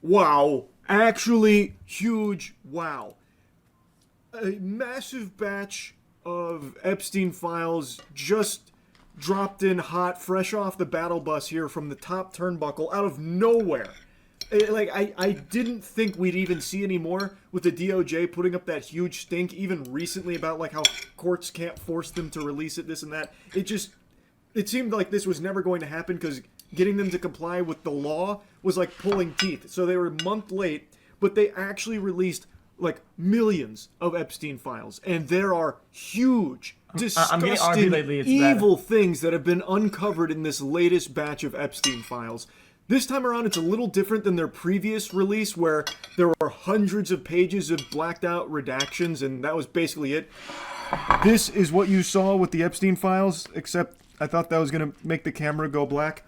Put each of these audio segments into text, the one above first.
wow. Actually, huge wow. A massive batch of Epstein files just dropped in hot, fresh off the battle bus here from the top turnbuckle out of nowhere. I didn't think we'd even see any more with the DOJ putting up that huge stink even recently about like how courts can't force them to release it, this and that. It seemed like this was never going to happen because getting them to comply with the law was like pulling teeth. So they were a month late, but they actually released like millions of Epstein files, and there are huge, disgusting, evil things that have been uncovered in this latest batch of Epstein files. This time around, it's a little different than their previous release, where there were hundreds of pages of blacked out redactions, and that was basically it. This is what you saw with the Epstein files, except I thought that was going to make the camera go black.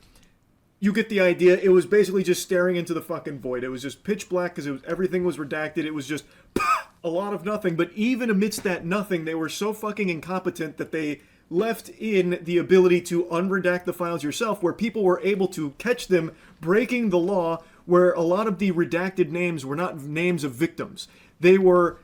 You get the idea. It was basically just staring into the fucking void. It was just pitch black because everything was redacted. It was just a lot of nothing. But even amidst that nothing, they were so fucking incompetent that they left in the ability to unredact the files yourself, where people were able to catch them breaking the law, where a lot of the redacted names were not names of victims. They were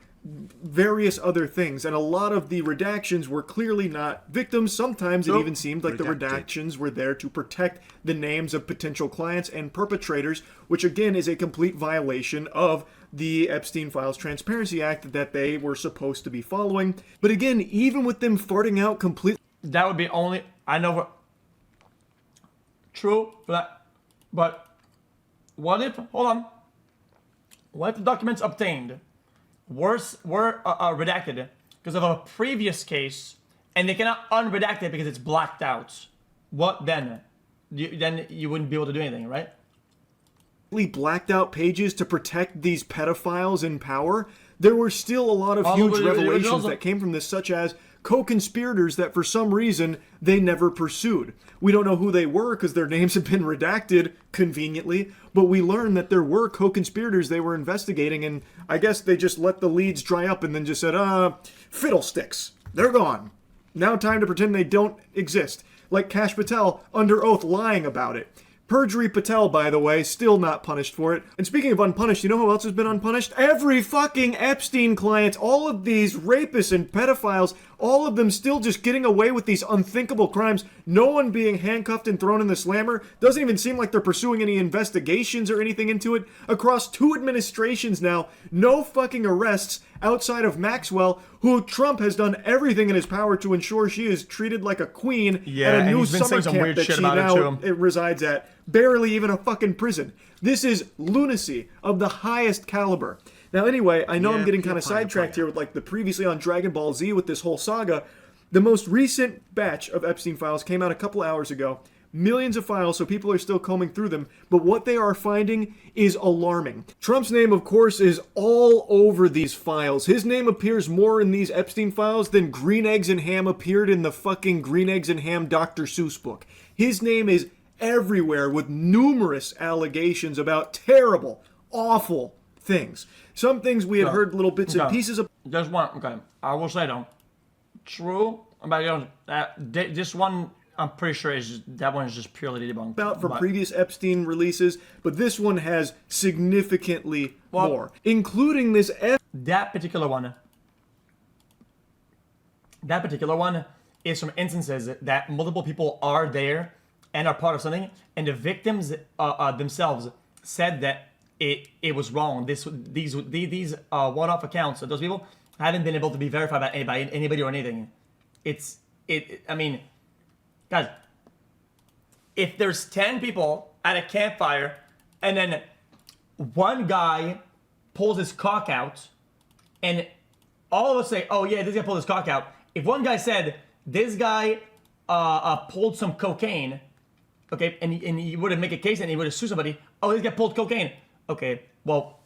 various other things, and a lot of the redactions were clearly not victims. Sometimes it even seemed like the redactions were there to protect the names of potential clients and perpetrators, which again is a complete violation of the Epstein Files Transparency Act that they were supposed to be following. But again, even with them farting out completely... That would be only... I know what... True, but what if... Hold on. What if the documents obtained were redacted because of a previous case, and they cannot unredact it because it's blacked out? What then? Then you wouldn't be able to do anything, right? Blacked out pages to protect these pedophiles in power. There were still a lot of huge revelations that came from this, such as co-conspirators that for some reason they never pursued. We don't know who they were because their names have been redacted conveniently, but we learned that there were co-conspirators they were investigating, and I guess they just let the leads dry up and then just said, fiddlesticks, they're gone. Now time to pretend they don't exist. Like Kash Patel under oath lying about it. Perjury Patel, by the way, still not punished for it. And speaking of unpunished, you know who else has been unpunished? Every fucking Epstein client, all of these rapists and pedophiles, all of them still just getting away with these unthinkable crimes. No one being handcuffed and thrown in the slammer. Doesn't even seem like they're pursuing any investigations or anything into it. Across 2 administrations now, no fucking arrests outside of Maxwell, who Trump has done everything in his power to ensure she is treated like a queen at a new summer camp that she now resides at. Barely even a fucking prison. This is lunacy of the highest caliber. Now anyway, I know I'm getting kind of sidetracked here with like the previously on Dragon Ball Z with this whole saga. The most recent batch of Epstein files came out a couple hours ago. Millions of files, so people are still combing through them. But what they are finding is alarming. Trump's name, of course, is all over these files. His name appears more in these Epstein files than Green Eggs and Ham appeared in the fucking Green Eggs and Ham Dr. Seuss book. His name is everywhere with numerous allegations about terrible, awful things. Some things we had heard little bits and pieces of. There's one, I will say though, true, but this one, I'm pretty sure that one is just purely debunked. About for previous Epstein releases, but this one has significantly more, including this. That particular one is from instances that multiple people are there and are part of something, and the victims themselves said that it was wrong. These one-off accounts of those people haven't been able to be verified by anybody or anything. I mean, guys, if there's 10 people at a campfire and then one guy pulls his cock out and all of us say, oh yeah, this guy pulled his cock out. If one guy said, this guy pulled some cocaine, okay, and he would have make a case and he would have sued somebody, oh, this guy pulled cocaine. Okay, well,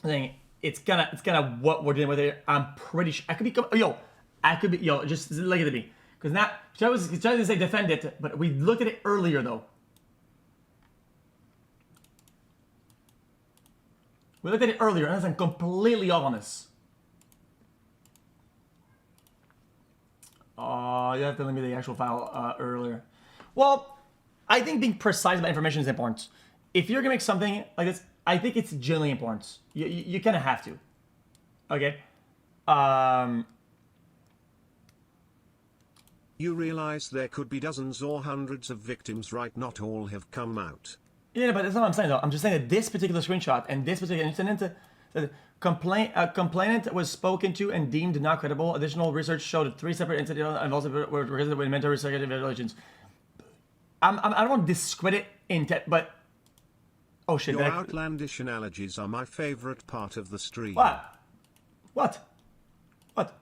I think it's kind of what we're dealing with here. I'm pretty sure, just look at me. Because now, I was trying to say defend it, but we looked at it earlier though. We looked at it earlier, and I'm completely honest. You have to tell me the actual file earlier. Well, I think being precise about information is important. If you're gonna make something like this, I think it's genuinely important. You kind of have to. Okay. You realize there could be dozens or hundreds of victims, right? Not all have come out. Yeah, but that's not what I'm saying, though. I'm just saying that this particular screenshot and this particular incident, the complainant was spoken to and deemed not credible. Additional research showed that 3 separate incidents involved were related with mental research evaluations. I don't want to discredit intent, but oh shit! Your outlandish analogies are my favorite part of the stream. What? What? What?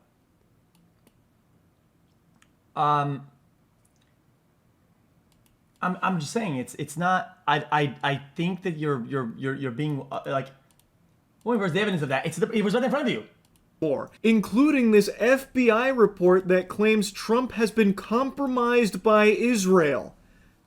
I'm just saying it's not. I think that you're being like. Where's the evidence of that? It was right in front of you. More, including this FBI report that claims Trump has been compromised by Israel,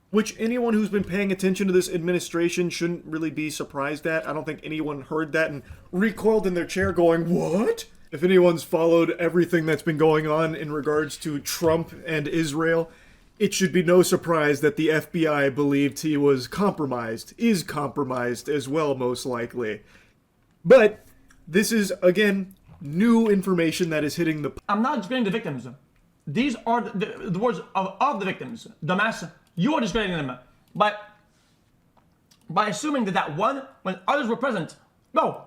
which anyone who's been paying attention to this administration shouldn't really be surprised at. I don't think anyone heard that and recoiled in their chair going, what? If anyone's followed everything that's been going on in regards to Trump and Israel, it should be no surprise that the FBI believed he was compromised, is compromised as well, most likely. But this is, again, new information that is hitting the... I'm not discrediting the victims. These are the words of the victims. Dumbass, you are discrediting them. But by assuming that one, when others were present, no,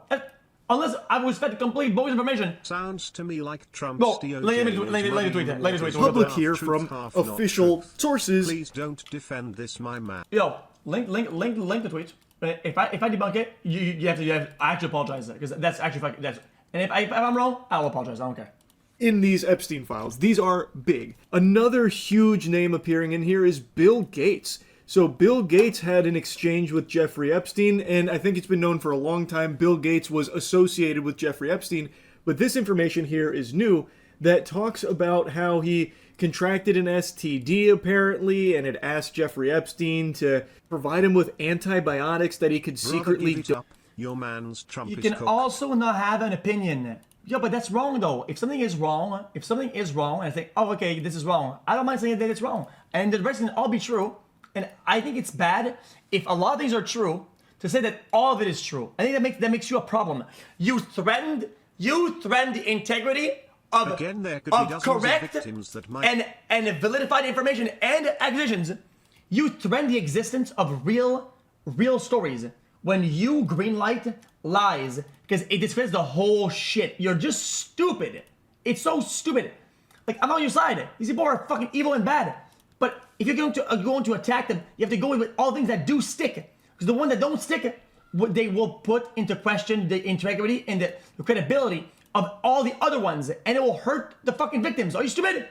unless I was fed complete bogus information. Sounds to me like Trump's DOJ. Let me tweet it. Public here from official sources. Please don't defend this, my man. Yo, link the tweet. If I debunk it, you have to I actually apologize because that's actually fucking that's. And if I'm wrong, I'll apologize. I don't care. In these Epstein files, these are big. Another huge name appearing in here is Bill Gates. So Bill Gates had an exchange with Jeffrey Epstein, and I think it's been known for a long time Bill Gates was associated with Jeffrey Epstein, but this information here is new that talks about how he contracted an STD apparently, and had asked Jeffrey Epstein to provide him with antibiotics that he could secretly... Your man's Trump you is can cooked. Also not have an opinion. Yeah, but that's wrong though. If something is wrong, and I think, oh, okay, this is wrong, I don't mind saying that it's wrong. And the rest can all be true. And I think it's bad if a lot of things are true to say that all of it is true. I think that makes you a problem. You threatened the integrity of, again, there could be correct of victims that might... and validified information and accusations. You threaten the existence of real stories when you greenlight lies because it discredits the whole shit. You're just stupid. It's so stupid. Like, I'm on your side. These people are fucking evil and bad. But if you're going to attack them, you have to go in with all things that do stick. Because the ones that don't stick, they will put into question the integrity and the credibility of all the other ones, and it will hurt the fucking victims. Are you stupid?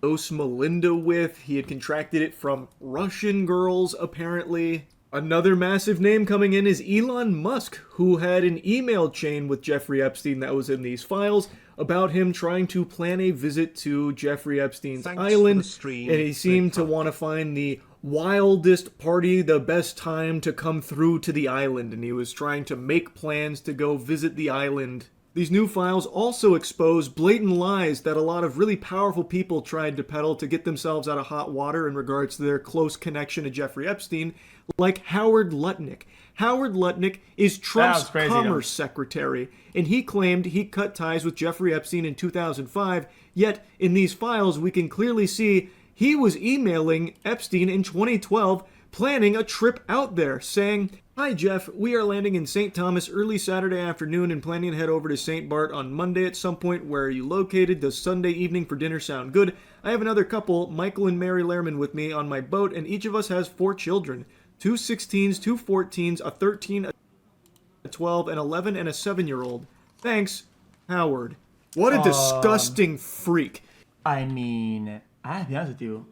Melinda with. He had contracted it from Russian girls, apparently. Another massive name coming in is Elon Musk, who had an email chain with Jeffrey Epstein that was in these files about him trying to plan a visit to Jeffrey Epstein's island, and he seemed to want to find the wildest party, the best time to come through to the island, and he was trying to make plans to go visit the island. These new files also expose blatant lies that a lot of really powerful people tried to peddle to get themselves out of hot water in regards to their close connection to Jeffrey Epstein, like Howard Lutnik. Howard Lutnik is Trump's commerce secretary, and he claimed he cut ties with Jeffrey Epstein in 2005, yet in these files we can clearly see he was emailing Epstein in 2012 planning a trip out there, saying, "Hi Jeff, we are landing in St. Thomas early Saturday afternoon and planning to head over to St. Bart on Monday at some point. Where are you located? Does Sunday evening for dinner sound good? I have another couple, Michael and Mary Lehrman, with me on my boat, and each of us has 4 children. 2 16s, 2 14s, a 13, a 12, an 11, and a 7-year-old. Thanks, Howard." What a disgusting freak. I mean, I have to be honest with you.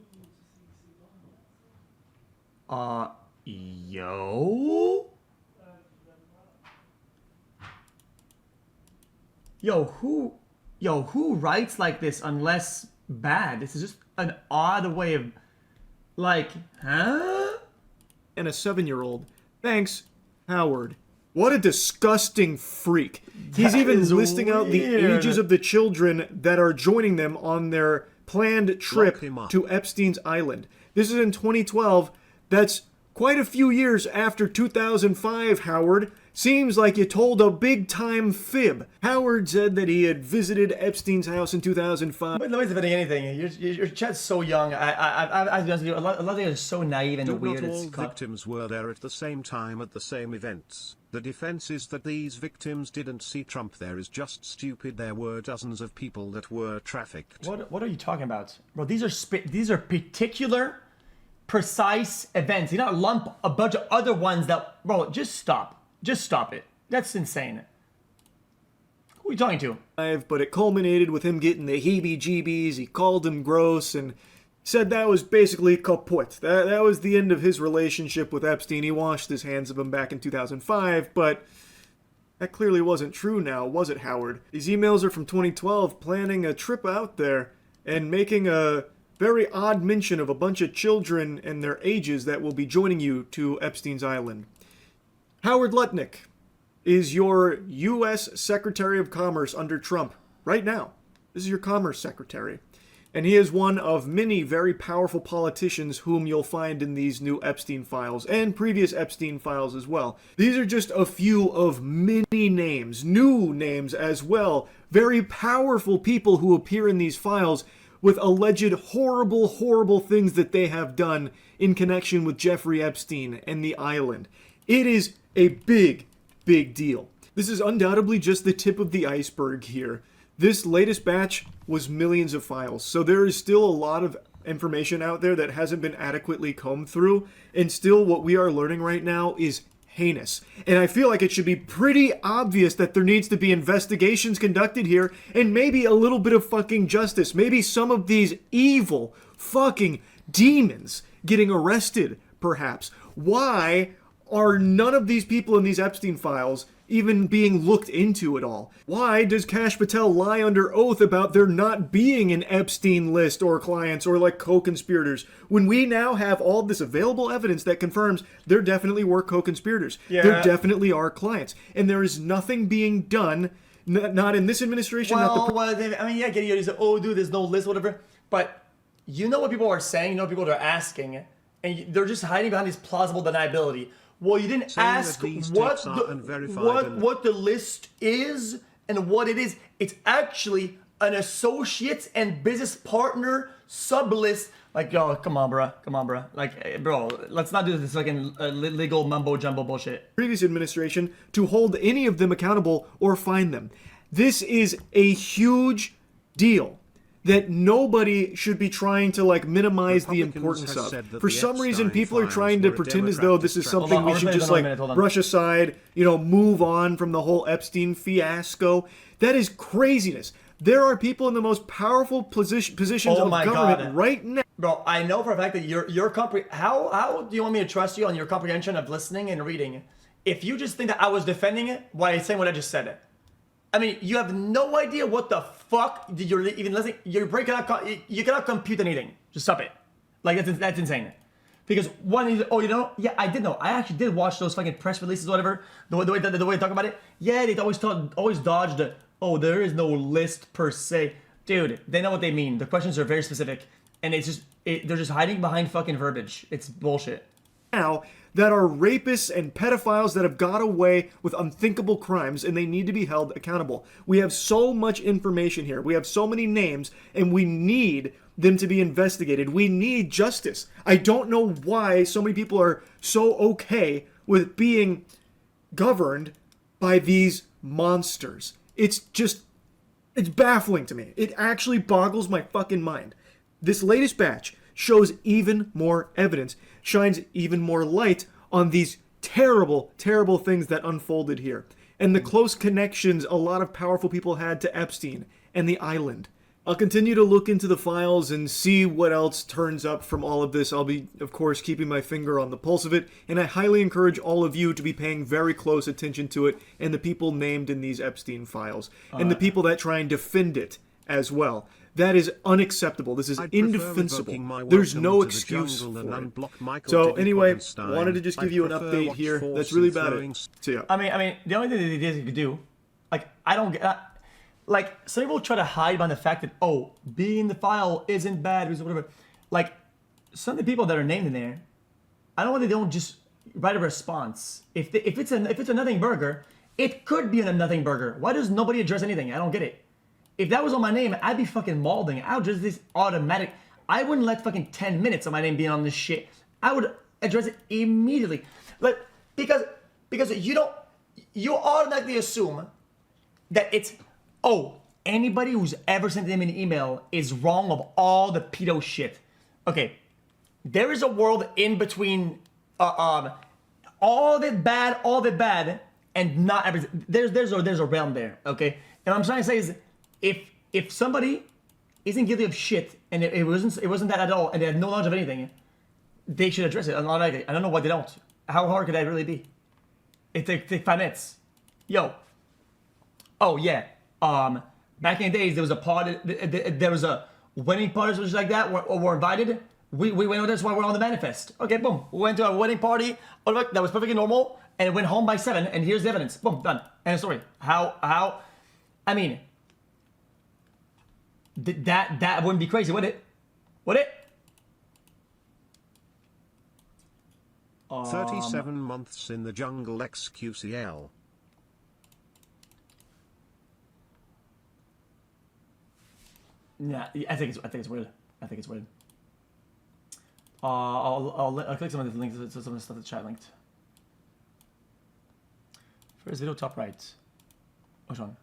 Who writes like this unless bad? This is just an odd way of, like, huh? And a 7-year-old. Thanks, Howard. What a disgusting freak. He's even listing out the ages of the children that are joining them on their planned trip to Epstein's island. This is in 2012. That's quite a few years after 2005, Howard. Seems like you told a big-time fib. Howard said that he had visited Epstein's house in 2005. But nobody's defending anything. Your chat's so young. I be honest with you, a lot of it is so naive and weird. Not all victims were there at the same time at the same events. The defense is that these victims didn't see Trump there is just stupid. There were dozens of people that were trafficked. What are you talking about? Bro, these are particular, precise events. You don't lump a bunch of other ones that... Bro, just stop. Just stop it. That's insane. Who are you talking to? But it culminated with him getting the heebie-jeebies. He called him gross and said that was basically kaput. That was the end of his relationship with Epstein. He washed his hands of him back in 2005, but that clearly wasn't true now, was it, Howard? These emails are from 2012, planning a trip out there and making a very odd mention of a bunch of children and their ages that will be joining you to Epstein's Island. Howard Lutnik is your U.S. Secretary of Commerce under Trump right now. This is your Commerce Secretary. And he is one of many very powerful politicians whom you'll find in these new Epstein files and previous Epstein files as well. These are just a few of many names, new names as well, very powerful people who appear in these files with alleged horrible, horrible things that they have done in connection with Jeffrey Epstein and the island. It is a big, big deal. This is undoubtedly just the tip of the iceberg here. This latest batch was millions of files, so there is still a lot of information out there that hasn't been adequately combed through, and still what we are learning right now is heinous. And I feel like it should be pretty obvious that there needs to be investigations conducted here, and maybe a little bit of fucking justice. Maybe some of these evil fucking demons getting arrested, perhaps. Why are none of these people in these Epstein files even being looked into at all? Why does Kash Patel lie under oath about there not being an Epstein list or clients or like co-conspirators when we now have all this available evidence that confirms there definitely were co-conspirators? Yeah. There definitely are clients. And there is nothing being done, not in this administration, not the... Yeah, getting you say, oh, dude, there's no list, whatever. But you know what people are saying, you know what people are asking, and they're just hiding behind this plausible deniability. Well, you didn't ask what the list is and what it is. It's actually an associates and business partner sub-list. Like, yo, come on, bro. Like, bro, let's not do this fucking legal mumbo-jumbo bullshit. Previous administration to hold any of them accountable or fine them. This is a huge deal that nobody should be trying to like minimize the importance of. For some reason, people are trying to pretend as though this is something we should just like brush aside, move on from the whole Epstein fiasco. That is craziness. There are people in the most powerful positions of government right now. Bro, I know for a fact that your how do you want me to trust you on your comprehension of listening and reading? If you just think that I was defending it while saying what I just said it. I mean, you have no idea what the fuck you're even listening. You cannot compute anything. Just stop it. Like that's insane. Because one is, yeah, I did know. I actually did watch those fucking press releases, or whatever. The way they talk about it. Yeah, they always dodge the. Oh, there is no list per se, dude. They know what they mean. The questions are very specific, and they're just hiding behind fucking verbiage. It's bullshit. Now that are rapists and pedophiles that have got away with unthinkable crimes and they need to be held accountable. We have so much information here. We have so many names and we need them to be investigated. We need justice. I don't know why so many people are so okay with being governed by these monsters. It's baffling to me. It actually boggles my fucking mind. This latest batch shows even more evidence, shines even more light on these terrible, terrible things that unfolded here. And the close connections a lot of powerful people had to Epstein and the island. I'll continue to look into the files and see what else turns up from all of this. I'll be, of course, keeping my finger on the pulse of it, and I highly encourage all of you to be paying very close attention to it and the people named in these Epstein files, and the people that try and defend it as well. That is unacceptable. This is indefensible. There's no excuse for it. So anyway, wanted to just give you an update here. That's really about it. So yeah. I mean, the only thing they could do, like, I don't get, like, some people try to hide behind the fact that, oh, being in the file isn't bad, or whatever. Like, some of the people that are named in there, I don't know why they don't just write a response. If it's a nothing burger, it could be a nothing burger. Why does nobody address anything? I don't get it. If that was on my name, I'd be fucking mauling. I would just this automatic. I wouldn't let fucking 10 minutes of my name be on this shit. I would address it immediately. Like, because you automatically assume that it's, oh, anybody who's ever sent them an email is wrong of all the pedo shit. Okay, there is a world in between all of it bad, and not everything. There's a realm there, okay? And what I'm trying to say is, if somebody isn't guilty of shit, and it wasn't that at all, and they have no knowledge of anything, they should address it automatically. I don't know why they don't. How hard could that really be? It take 5 minutes. Yo. Oh yeah. Back in the days, there was a party. There was a wedding party, or like that. We're invited. We went over. That's why we're on the manifest. Okay, boom. We went to a wedding party. Oh, look, that was perfectly normal, and it went home by 7. And here's the evidence. Boom, done. End of story. How? I mean, that wouldn't be crazy, would it? Would it? 37 months in the jungle XQCL. Yeah, I think it's weird. I think it's weird. I'll click some of the links. Some of the stuff that chat linked. First video, top right. Which one?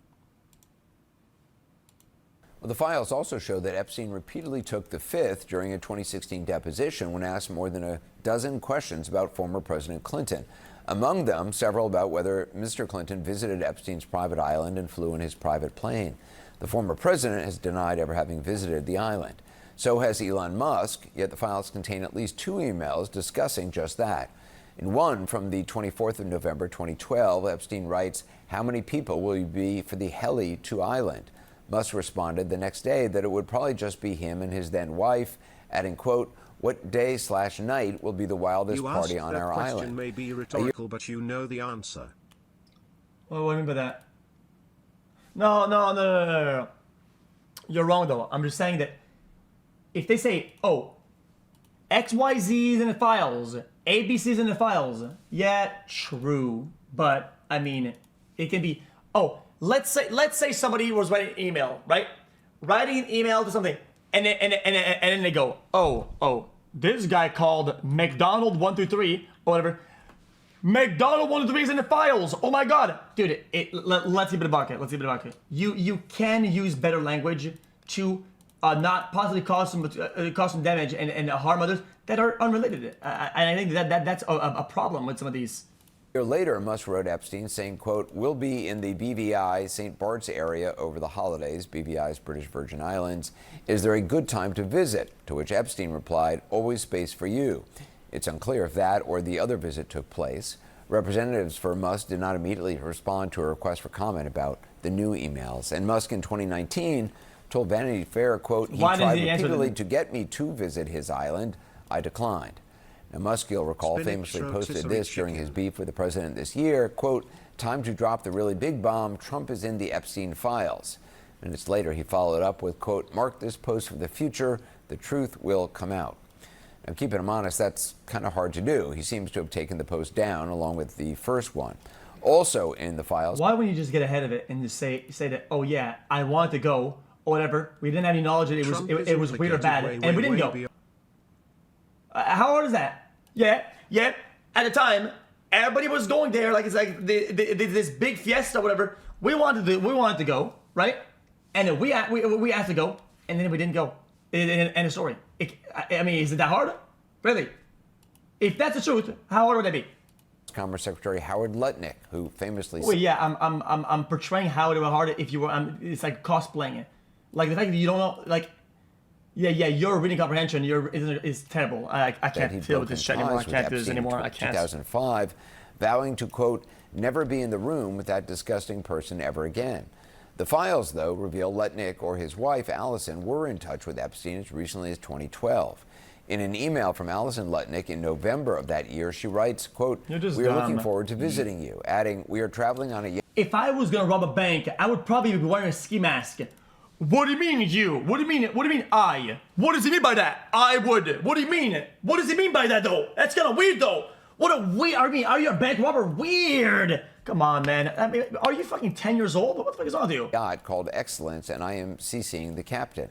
Well, the files also show that Epstein repeatedly took the fifth during a 2016 deposition when asked more than a dozen questions about former President Clinton. Among them, several about whether Mr. Clinton visited Epstein's private island and flew in his private plane. The former president has denied ever having visited the island. So has Elon Musk, yet the files contain at least 2 emails discussing just that. In one from the 24th of November 2012, Epstein writes, "How many people will you be for the heli to island?" Musk responded the next day that it would probably just be him and his then wife, adding, quote, "What day/night will be the wildest party on our island?" That question may be rhetorical, but you know the answer. What do I mean by that? No. You're wrong, though. I'm just saying that if they say, oh, XYZ's in the files, ABC's in the files, yeah, true. But, I mean, it can be, oh, let's say somebody was writing an email, right? Writing an email to something, and then they go, oh, this guy called McDonald 123 or whatever. McDonald 123 is in the files. Oh my God, dude! Let's see a bit about it. Let's see a bit about it. You can use better language to not possibly cause some damage and harm others that are unrelated. And I think that's a problem with some of these. A year later, Musk wrote Epstein saying, quote, "We'll be in the BVI St. Bart's area over the holidays." BVI's British Virgin Islands. "Is there a good time to visit?" To which Epstein replied, "Always space for you." It's unclear if that or the other visit took place. Representatives for Musk did not immediately respond to a request for comment about the new emails. And Musk in 2019 told Vanity Fair, quote, "He tried repeatedly to get me to visit his island. I declined." Now, Musk, you'll recall, famously posted this during his beef with the president this year, quote, "Time to drop the really big bomb. Trump is in the Epstein files." Minutes later, he followed up with, quote, "Mark this post for the future. The truth will come out." Now, keeping him honest, that's kind of hard to do. He seems to have taken the post down along with the first one. Also in the files. Why wouldn't you just get ahead of it and just say that, oh yeah, I wanted to go or whatever. We didn't have any knowledge that it was weird or bad, and we didn't go. How hard is that? Yeah. At the time, everybody was going there. Like it's like this big fiesta or whatever. We wanted to go, right? And then we asked to go, and then we didn't go. End of story. I mean, is it that hard? Really? If that's the truth, how hard would that be? Commerce Secretary Howard Lutnik, who famously. Well, yeah, I'm portraying Howard hard. If you were, it's like cosplaying it. Like the fact that you don't know, like, yeah, your reading comprehension is terrible. I can't deal with this shit anymore. I can't do this anymore. I can't. 2005, vowing to, quote, "never be in the room with that disgusting person ever again." The files, though, reveal Lutnik or his wife, Allison, were in touch with Epstein as recently as 2012. In an email from Allison Lutnik in November of that year, she writes, quote, "We are looking forward to visiting you," adding, "We are traveling on a..." If I was going to rob a bank, I would probably be wearing a ski mask. What do you mean you? What do you mean? What do you mean I? What does he mean by that? I would. What do you mean? What does he mean by that though? That's kind of weird though. What a weird. I mean, are you a bank robber? Weird. Come on, man. I mean, are you fucking 10 years old? What the fuck is wrong with you? Yacht called Excellence, and I am CCing the captain.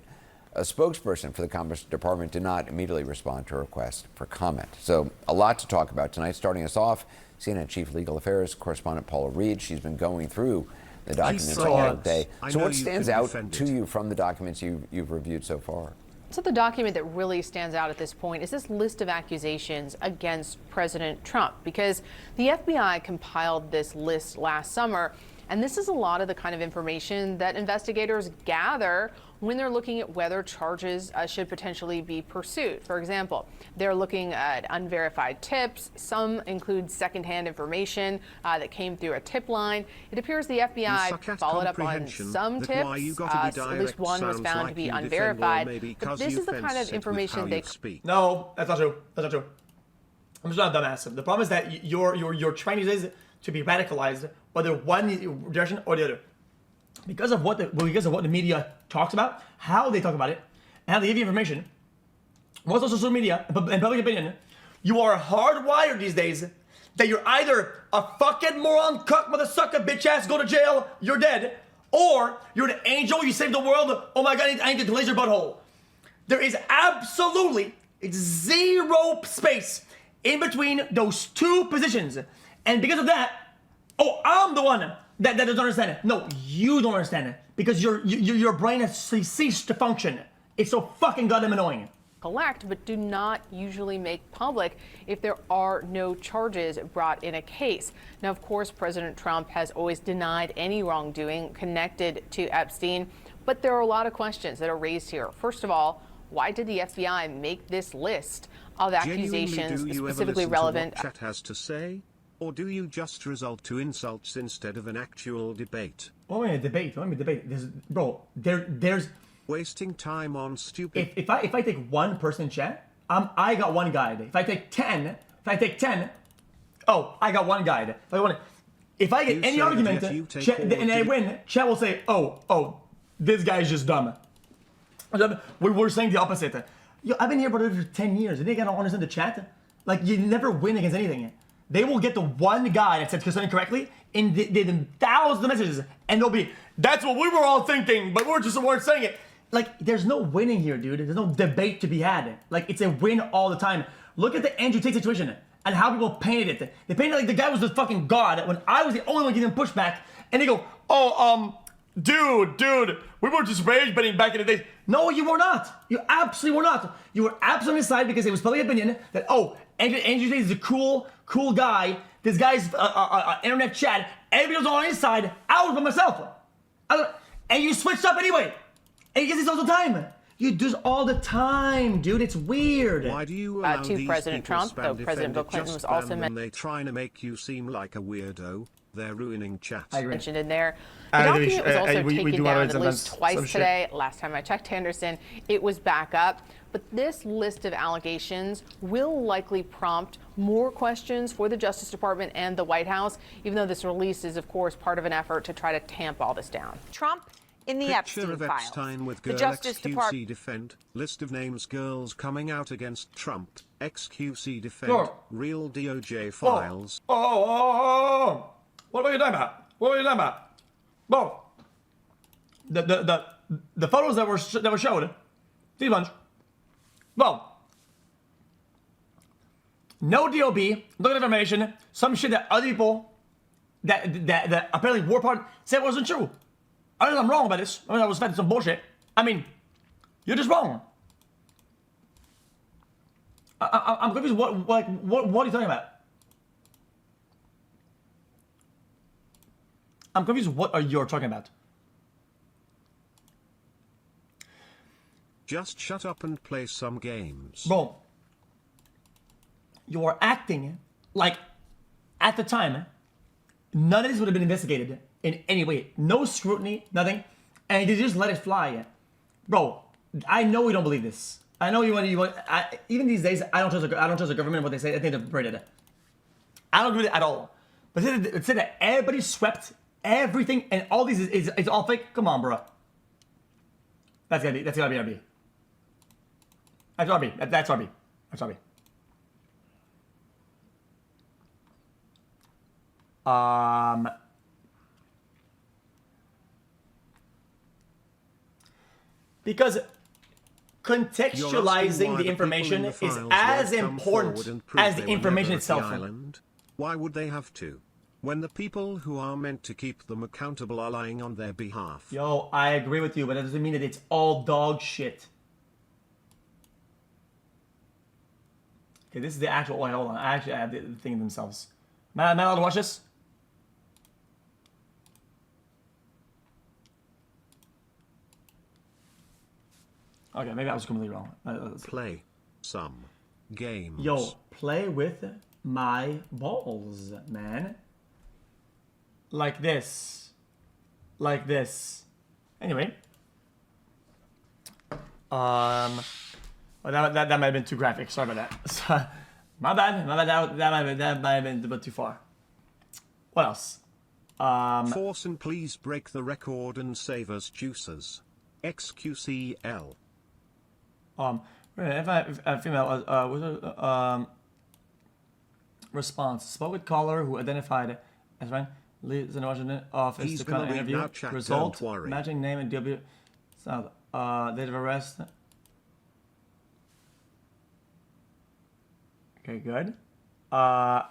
A spokesperson for the Commerce Department did not immediately respond to a request for comment. So a lot to talk about tonight. Starting us off, CNN Chief Legal Affairs correspondent Paula Reed. She's been going through the documents all day. So what stands out to you from the documents you've reviewed so far? So the document that really stands out at this point is this list of accusations against President Trump, because the FBI compiled this list last summer, and this is a lot of the kind of information that investigators gather when they're looking at whether charges should potentially be pursued. For example, they're looking at unverified tips. Some include secondhand information that came through a tip line. It appears the FBI followed up on some tips. At least one was found to be unverified. But this is the kind of information they... No, that's not true. That's not true. I'm just not a dumbass. The problem is that you're trying to be radicalized, whether one direction or the other. Because of what the media talks about, how they talk about it, and how they give you information, what's on social media and public opinion, you are hardwired these days that you're either a fucking moron, cuck, mother sucker, bitch ass, go to jail, you're dead, or you're an angel, you saved the world, oh my god, I need to glaze your butthole. There is absolutely zero space in between those two positions. And because of that, oh, I'm the one that doesn't understand it. No, you don't understand it because your brain has ceased to function. It's so fucking goddamn annoying. Collect, but do not usually make public if there are no charges brought in a case. Now, of course, President Trump has always denied any wrongdoing connected to Epstein, but there are a lot of questions that are raised here. First of all, why did the FBI make this list of accusations specifically relevant? To what chat has to say? Or do you just resort to insults instead of an actual debate? Oh, yeah, debate. There's wasting time on stupid. If I take one person in chat, I got one guide. If I take 10, oh, I got one guide. If I get any argument and I win, chat will say, oh, this guy's just dumb. We're saying the opposite. Yo, I've been here for 10 years. And they don't understand the chat. Like, you never win against anything. They will get the one guy that said something correctly in the thousands of messages, and they'll be, that's what we were all thinking, but weren't saying it. Like, there's no winning here, dude. There's no debate to be had. Like, it's a win all the time. Look at the Andrew Tate situation and how people painted it. They painted it like the guy was the fucking god when I was the only one giving him pushback, and they go, dude, we were just rage baiting back in the days. No, you were not. You absolutely were not. You were absolutely on his side because it was public opinion that, Andrew Tate is a cool guy. This guy's internet chat. Everybody was on his side. I was by myself. And you switched up anyway. And you get this all the time. You do this all the time, dude. It's weird. Why do you allow to these President people Trump, though President Bill Clinton was also mentioned. They trying to make you seem like a weirdo. They're ruining chat. I agree. Mentioned in there. The document was also taken down at least twice today. Last time I checked, Anderson, it was back up. But this list of allegations will likely prompt more questions for the Justice Department and the White House, even though this release is, of course, part of an effort to try to tamp all this down. Trump in the Picture Epstein of files. Epstein with The girl Justice XQC Department. defend. List of names girls coming out against Trump. XQC defend. Sure. Real DOJ files. What are you talking about? Well, the photos that were showed, see bunch. Well, no DOB, no information, some shit that other people that apparently were part said wasn't true. I don't know if I'm wrong about this. I was fed some bullshit. I mean, you're just wrong. I'm confused. What are you talking about? I'm confused. What are you talking about? Just shut up and play some games. Bro, you are acting like at the time, none of this would have been investigated in any way. No scrutiny, nothing. And they just let it fly. Bro, I know you don't believe this. I know you want. Even these days, I don't trust the government and what they say. I think they're braided. I don't agree with it at all. But it said that everybody swept everything and all these is all fake. Come on, bro. That's gotta be RB. That's RB. That's RB. That's RB. Because contextualizing the information is as important as the information itself. Why would they have to? When the people who are meant to keep them accountable are lying on their behalf. Yo, I agree with you, but that doesn't mean that it's all dog shit. Okay, this is the actual. Wait, hold on. I actually have the thing themselves. Am I allowed to watch this? Okay, maybe I was completely wrong. Play some games. Yo, play with my balls, man. Like this. Like this. Anyway. Well, that might have been too graphic. Sorry about that. So, my bad. That might have been a bit too far. What else? Force and please break the record and save us juicers. XQCL. If a female response spoke with caller who identified as right leads in Washington office He's to conduct an interview. Chat, result matching name and W. Sound date of arrest. Okay, good. How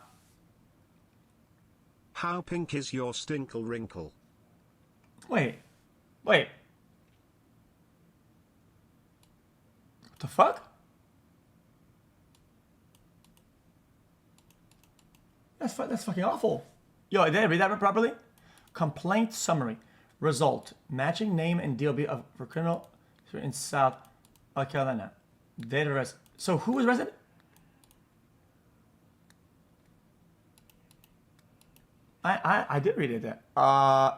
pink is your stinkle wrinkle? Wait. What the fuck? That's fucking awful. Yo, did I read that properly? Complaint summary. Result. Matching name and DOB for criminal in South Carolina. Date of arrest. So who was arrested? I did read it there. I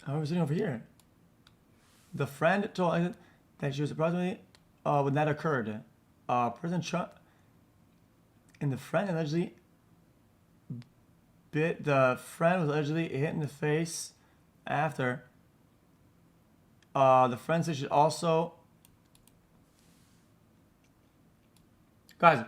was sitting over here. The friend told that she was approximately when that occurred. President Trump and the friend allegedly bit. The friend was allegedly hit in the face after. The friend said she also. Guys,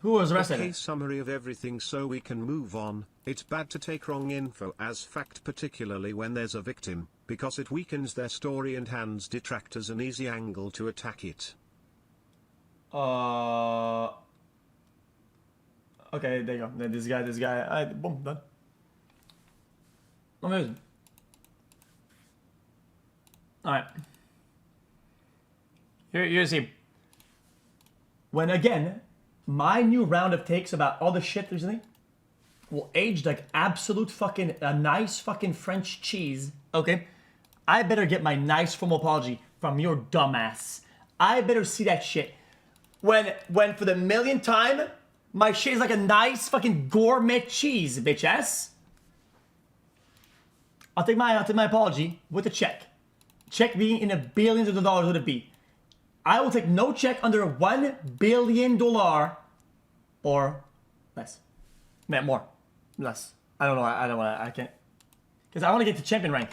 who was arrested? Okay, summary of everything so we can move on. It's bad to take wrong info as fact, particularly when there's a victim, because it weakens their story and hands detractors an easy angle to attack it. Okay, there you go. This guy. Boom, done. Amazing. Alright. You see. When again, my new round of takes about all the shit recently will age like absolute fucking a nice fucking French cheese. Okay, I better get my nice formal apology from your dumbass. I better see that shit. When for the millionth time, my shit is like a nice fucking gourmet cheese, bitch ass. I'll take my apology with a check. Check being in the billions of dollars would it be. I will take no check under $1 billion or less. Man, more. Less. I don't know. I can't. Because I want to get to champion rank.